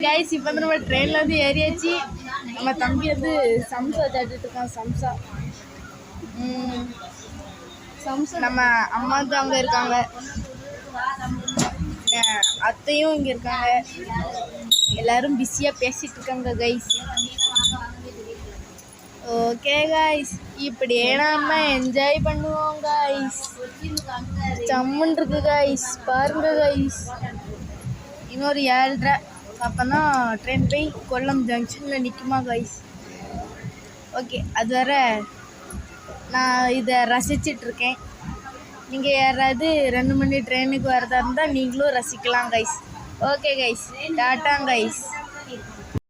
Guys இப்போ வந்து நம்ம ட்ரெயினில் வந்து ஏறியாச்சு. நம்ம தம்பி வந்து சம்சா சாப்பிட்டுட்டு இருக்கான். சம்சா நம்ம அம்மா வந்து அங்கே இருக்காங்க, அத்தையும் இங்கே இருக்காங்க. எல்லாரும் பிஸியாக பேசிகிட்டு இருக்காங்க கைஸ். ஓகே கைஸ், இப்படியே நம்ம என்ஜாய் பண்ணுவோம் கைஸ். சம்முன் இருக்கு கைஸ், பாருங்க கைஸ். இன்னொரு 7:30 அப்போ தான் ட்ரெயின் போய் கொல்லம் ஜங்ஷனில் நிற்குமா கைஸ். ஓகே, அது வர நான் இதை ரசிச்சிட்ருக்கேன். நீங்கள் யாராவது 2 மணி ட்ரெயினுக்கு வரதா இருந்தால் நீங்களும் ரசிக்கலாம் guys. Okay guys, tata guys.